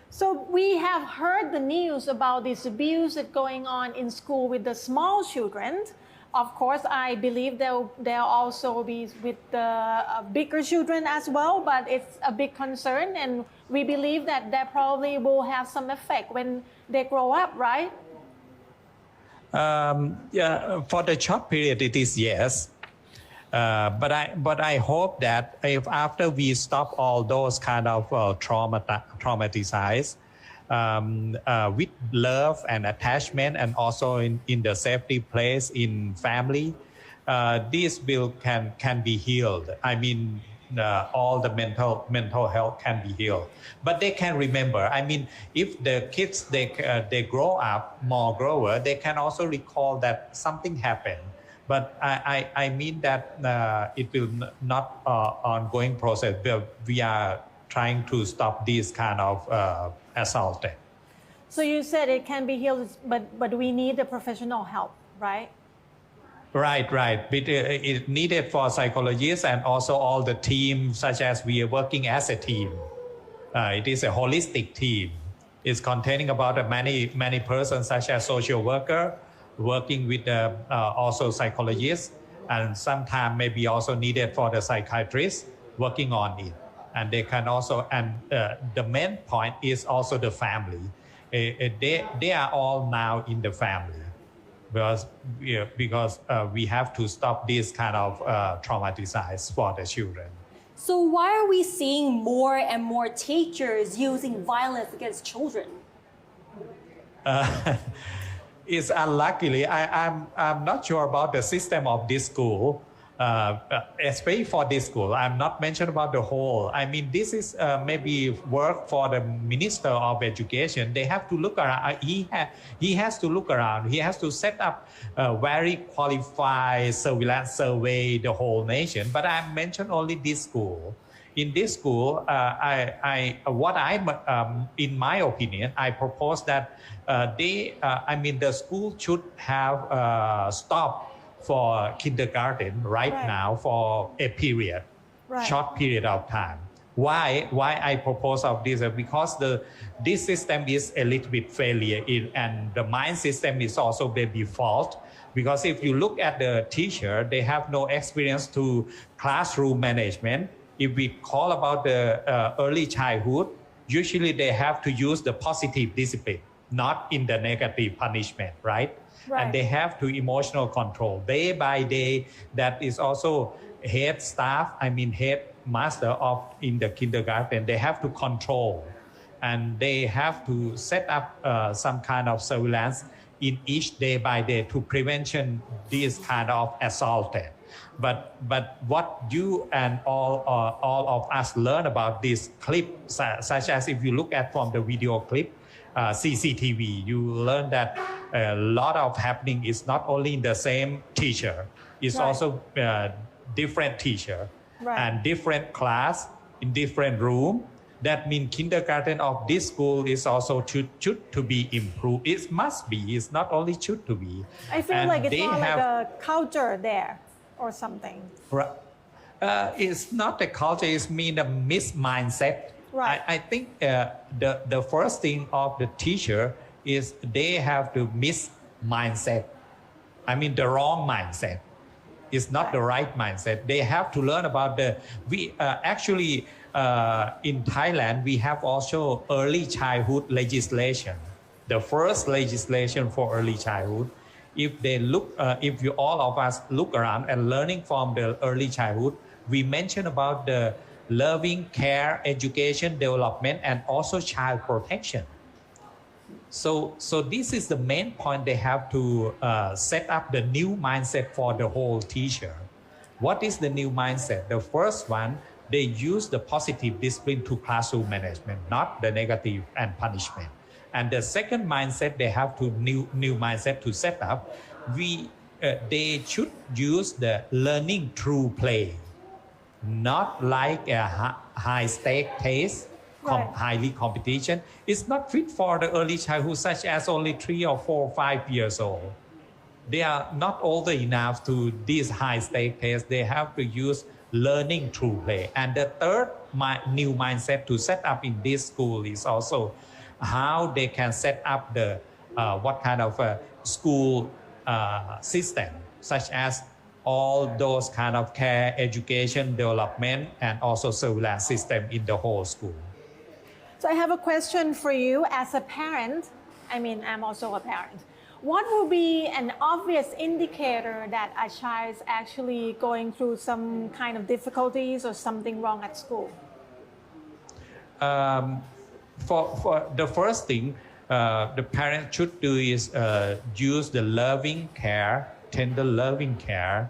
So we have heard the news about this abuse that's going on in school with the small children. Of course, I believe there'll also be with the bigger children as well, but it's a big concern, and we believe that probably will have some effect when they grow up, right? Yeah, for the short period, it is yes. But I hope that if after we stop all those kind of traumatize with love and attachment, and also in the safety place in family, this will can be healed. I mean, all the mental health can be healed, but they can remember. I mean, if the kids they grow up more grower, they can also recall that something happened. But I mean that it will not ongoing process. We are trying to stop this kind of assault. So you said it can be healed, but we need the professional help, right? Right. But it needed for psychologists and also all the team, such as we are working as a team. It is a holistic team. It's containing about many persons, such as social worker, working with also psychologists, and sometimes maybe also needed for the psychiatrist working on it. And they can also, and the main point is also the family. They are all now in the family because we have to stop this kind of traumatize for the children. So why are we seeing more and more teachers using violence against children? It's unluckily, I'm not sure about the system of this school, especially for this school. I'm not mentioning about the whole. I mean, this is maybe work for the Minister of Education. They have to look around. He has to look around. He has to set up a very qualified surveillance survey the whole nation. But I mentioned only this school. In this school, in my opinion, I propose that the school should have stopped for kindergarten right now for a period, short period of time. Why I propose of this? Because this system is a little bit failure and the mind system is also the default. Because if you look at the teacher, they have no experience to classroom management. If we call about the early childhood, usually they have to use the positive discipline, not in the negative punishment, right? And they have to emotional control day by day. That is also head master of in the kindergarten. They have to control, and they have to set up some kind of surveillance in each day by day to prevention this kind of assault. But what you and all of us learn about this clip, such as if you look at from the video clip, CCTV, you learn that a lot of happening is not only in the same teacher, it's also different teacher and different class in different room. That means kindergarten of this school is also should to be improved. It must be. It's not only should to be. I feel like it's not like a culture there or something. It's not a culture. It's mean a mindset. Right. I think the first thing of the teacher is they have to mindset. I mean the wrong mindset. It's not the right mindset. They have to learn about in Thailand, we have also early childhood legislation. The first legislation for early childhood. If they look, all of us look around and learning from the early childhood, we mention about the loving care, education, development, and also child protection. So this is the main point. They have to set up the new mindset for the whole teacher. What is the new mindset? The first one, they use the positive discipline to classroom management, not the negative and punishment. And the second mindset, they have to new mindset to set up. They should use the learning through play, not like a high stake test, highly competition. It's not fit for the early childhood, such as only 3 or 4 or 5 years old. They are not old enough to these high stake tests. They have to use learning through play. And the third new mindset to set up in this school is also how they can set up the what kind of school system, such as all those kind of care, education, development, and also surveillance system in the whole school. So I have a question for you as a parent. I mean, I'm also a parent. What would be an obvious indicator that a child is actually going through some kind of difficulties or something wrong at school? For the first thing, the parent should do is use the loving care, tender loving care,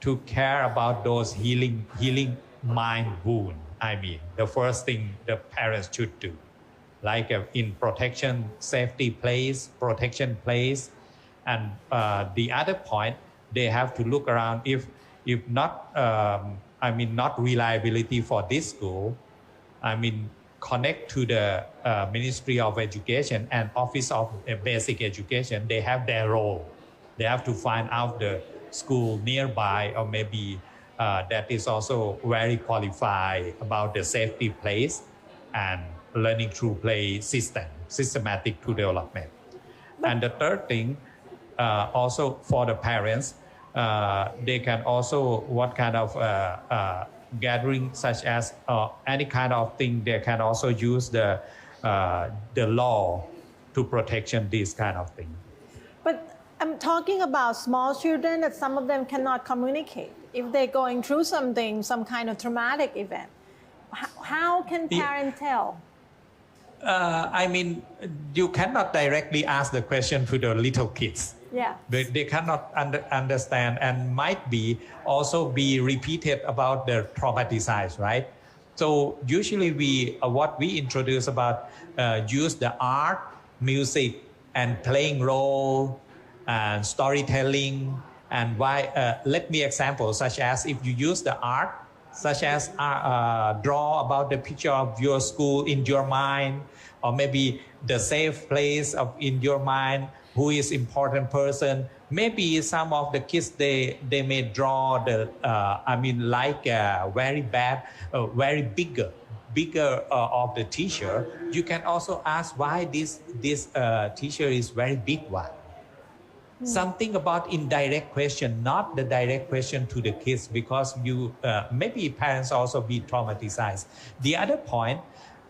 to care about those healing mind wound. I mean, the first thing the parents should do, like in protection, safety place, protection place, and the other point, they have to look around if not, not reliability for this school. I mean, connect to the Ministry of Education and Office of Basic Education. They have their role. They have to find out the school nearby, or maybe that is also very qualified about the safety place and learning through play systematic to development. And the third thing, also for the parents, they can also what kind of gathering, such as any kind of thing, they can also use the law to protection this kind of thing. But I'm talking about small children that some of them cannot communicate. If they're going through something, some kind of traumatic event, how can parents tell? You cannot directly ask the question to the little kids. Yeah. They cannot understand, and might be also be repeated about the traumatized, right? So usually what we introduce about use the art, music, and playing role, and storytelling, and why. Let me example, such as if you use the art, such as draw about the picture of your school in your mind, or maybe the safe place in your mind, who is important person. Maybe some of the kids, they may draw the, very bad, very bigger of the teacher. You can also ask why this teacher is very big one. Something about indirect question, not the direct question to the kids, because maybe parents also be traumatized. The other point,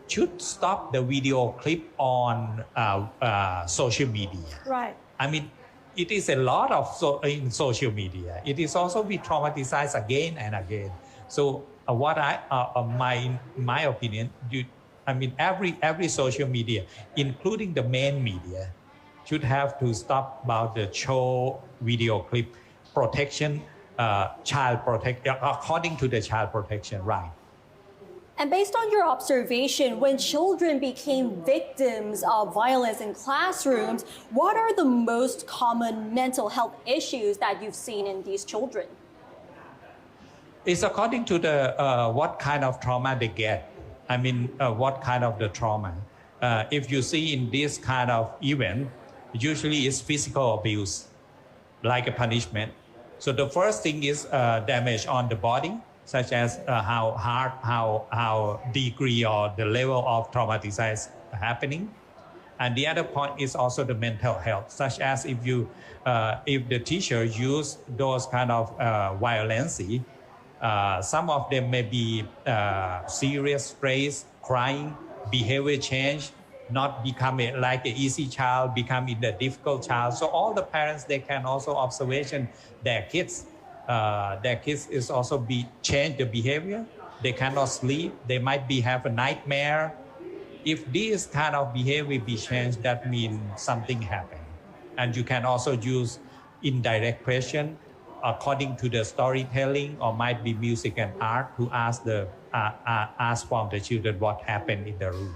should stop the video clip on social media. Right. I mean, it is a lot of in social media. It is also be traumatized again and again. So what my opinion, every social media, including the main media, should have to stop about the show video clip protection, according to the child protection right. And based on your observation, when children became victims of violence in classrooms, what are the most common mental health issues that you've seen in these children? It's according to the what kind of trauma they get. What kind of the trauma. If you see in this kind of event, usually it's physical abuse, like a punishment. So the first thing is damage on the body, such as how hard, how degree or the level of traumatization happening. And the other point is also the mental health, such as if the teacher use those kind of violence, some of them may be serious stress, crying, behavior change, not become like an easy child, become a difficult child. So all the parents, they can also observation their kids. Their kids is also change the behavior. They cannot sleep. They might have a nightmare. If this kind of behavior be changed, that means something happened. And you can also use indirect question according to the storytelling, or might be music and art, to ask from the children what happened in the room.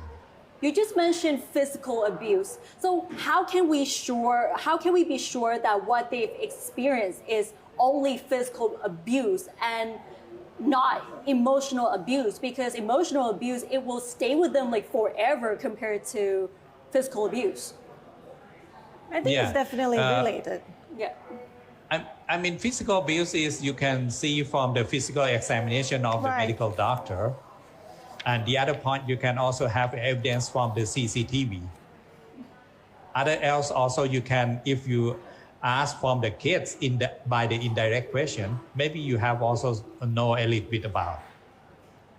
You just mentioned physical abuse. So how can we be sure that what they've experienced is only physical abuse and not emotional abuse? Because emotional abuse, it will stay with them like forever compared to physical abuse. I think it's definitely related. Yeah. Physical abuse is, you can see from the physical examination of the medical doctor. And the other point, you can also have evidence from the CCTV. Other else also you can, if you ask from the kids by the indirect question, maybe you have also know a little bit about.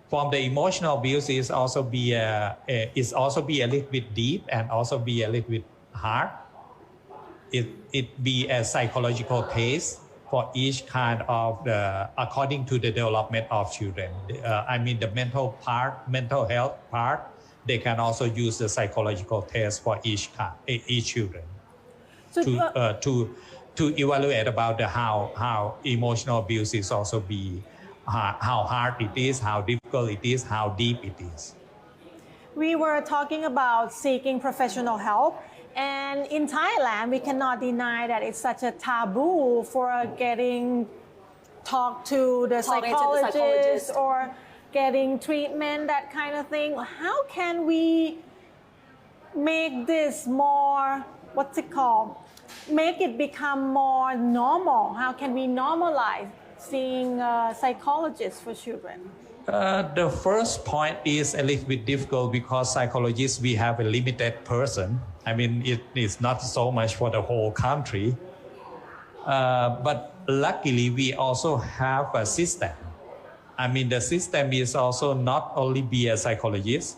From the emotional abuse is also be a little bit deep and also be a little bit hard. It be a psychological case for each kind of according to the development of children. The mental health part, they can also use the psychological test for each children So, to evaluate about how emotional abuse is also be how hard it is, how difficult it is, how deep it is. we were talking about seeking professional help, and in Thailand we cannot deny that it's such a taboo for getting talked to the psychologist or getting treatment, that kind of thing. How can we make this more, what's it called, make it become more normal? How can we normalize seeing a psychologist for children? The first point is a little bit difficult because psychologists, we have a limited person. It is not so much for the whole country. But luckily, we also have a system. The system is also not only be a psychologist.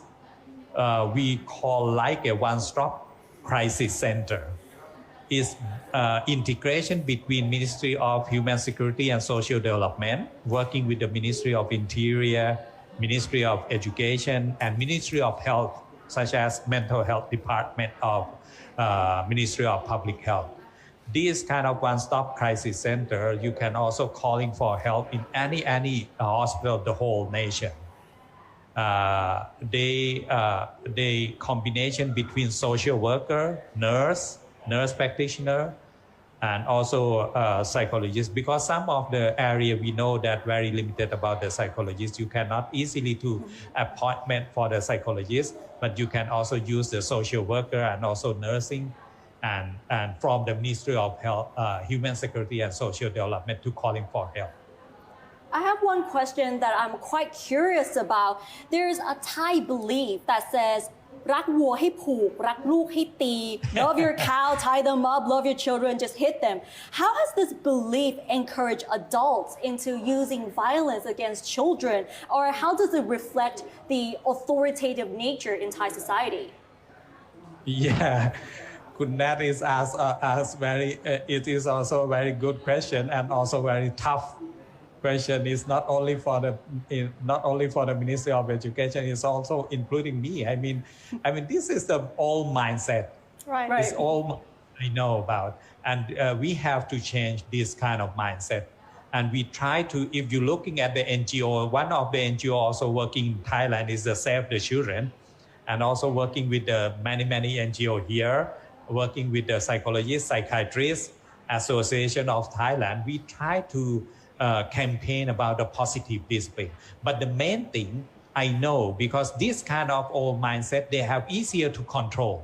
We call like a one-stop crisis center. Is integration between Ministry of Human Security and Social Development, working with the Ministry of Interior, Ministry of Education, and Ministry of Health, such as Mental Health Department of Ministry of Public Health. This kind of one-stop crisis center, you can also calling for help in any hospital of the whole nation. They combination between social worker, nurse practitioner, and also psychologist, because some of the area we know that very limited about the psychologist. You cannot easily do appointment for the psychologist, but you can also use the social worker and also nursing and from the Ministry of Health, Human Security and Social Development to calling for help. I have one question that I'm quite curious about. There's a Thai belief that says, รักวัวให้ผูกรักลูกให้ตี love your cow, tie them up, love your children, just hit them. How has this belief encouraged adults into using violence against children, or how does it reflect the authoritative nature in Thai society? Yeah, Kun Nat is asked it is also a very good question and also very tough question. Is not only for the Ministry of Education, it's also including me. This is the old mindset. Right. It's all I know about, and we have to change this kind of mindset. And we try to, if you're looking at the NGO, one of the NGO also working in Thailand is the Save the Children, and also working with the many NGO here, working with the psychologists, psychiatrists, Association of Thailand. We try to campaign about the positive discipline. But the main thing I know, because this kind of old mindset, they have easier to control.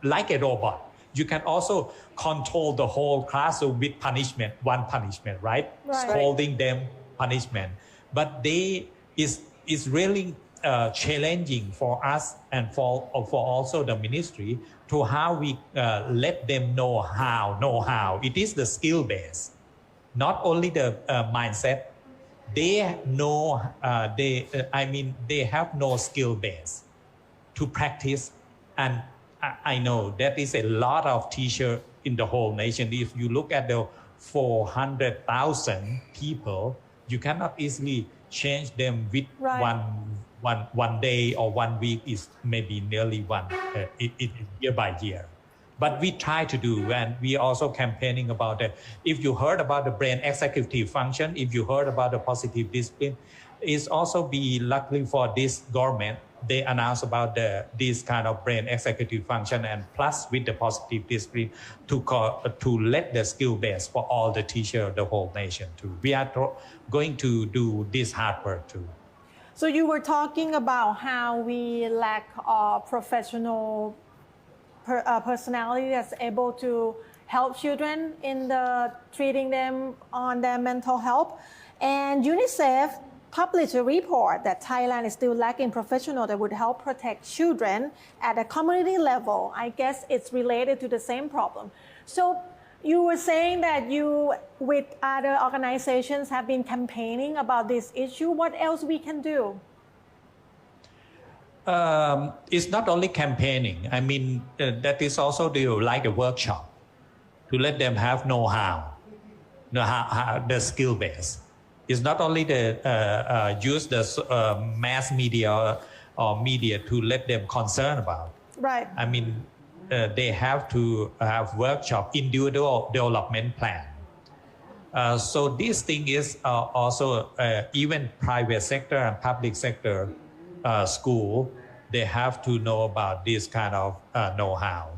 Like a robot, you can also control the whole classroom with punishment, one punishment, right? Scolding them, punishment. But is really challenging for us and for also the ministry to how we let them know how. It is the skill base. Not only the mindset, they know they have no skill base to practice, and I know that is a lot of teachers in the whole nation. If you look at the 400,000 people, you cannot easily change them with one day or 1 week. Is maybe nearly year by year. But we try to do, and we also campaigning about that. If you heard about the brain executive function, if you heard about the positive discipline, it's also be luckily for this government, they announced about this kind of brain executive function, and plus with the positive discipline to let the skill base for all the teachers of the whole nation too. We are going to do this hard work too. So you were talking about how we lack professional personality that's able to help children in treating them on their mental health. And UNICEF published a report that Thailand is still lacking professionals that would help protect children at a community level. I guess it's related to the same problem. So you were saying that you, with other organizations, have been campaigning about this issue. What else we can do? It's not only campaigning. I mean, that is also like a workshop to let them have know-how, the skill base. It's not only the use the mass media or media to let them concern about. Right. I mean, they have to have workshop, individual development plan. So this thing is also even private sector and public sector school, they have to know about this kind of know-how.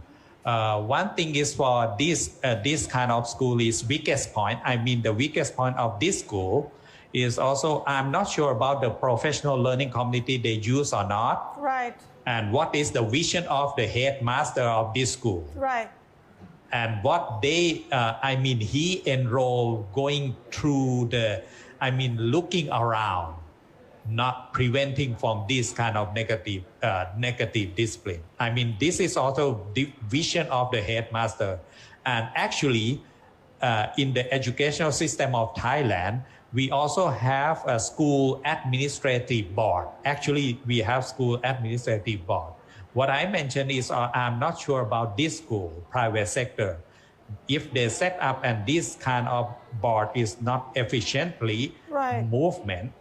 One thing is for this kind of school is weakest point. I mean, the weakest point of this school is also, I'm not sure about the professional learning community they use or not. Right. And what is the vision of the headmaster of this school. Right. And what they, he enrolled going through looking around, not preventing from this kind of negative discipline. I mean, this is also the vision of the headmaster. And actually, in the educational system of Thailand, we also have a school administrative board. Actually, we have school administrative board. What I mentioned is I'm not sure about this school, private sector. If they set up and this kind of board is not efficiently movement,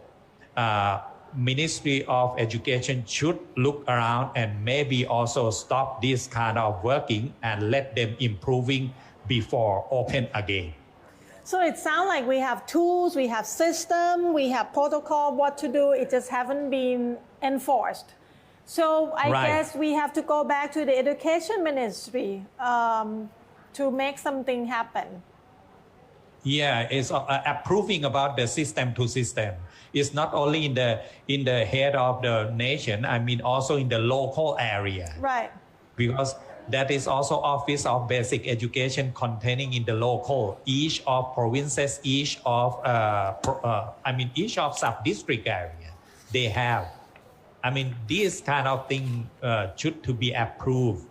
Ministry of Education should look around and maybe also stop this kind of working and let them improving before open again. So it sounds like we have tools, we have system, we have protocol, what to do. It just haven't been enforced. So I guess we have to go back to the education ministry to make something happen. Yeah, it's approving about the system to system. It's not only in the head of the nation. I mean, also in the local area. Right. Because that is also Office of Basic Education containing in the local, each of provinces, each of sub-district area, they have. I mean, this kind of thing should to be approved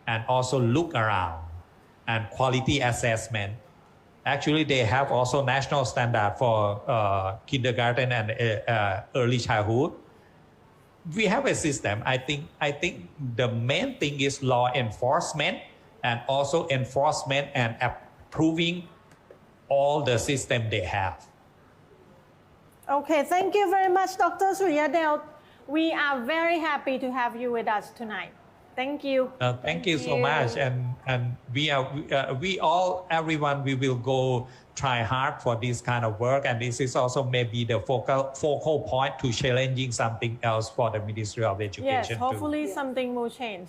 and also look around and quality assessment. Actually, they have also national standard for kindergarten and early childhood. We have a system. I think the main thing is law enforcement and also enforcement and approving all the system they have. Okay, thank you very much, Dr. Suriyadeo. We are very happy to have you with us tonight. Thank you. Thank you so much. And we all, everyone, we will go try hard for this kind of work. And this is also maybe the focal point to challenging something else for the Ministry of Education. Yes, hopefully something will change.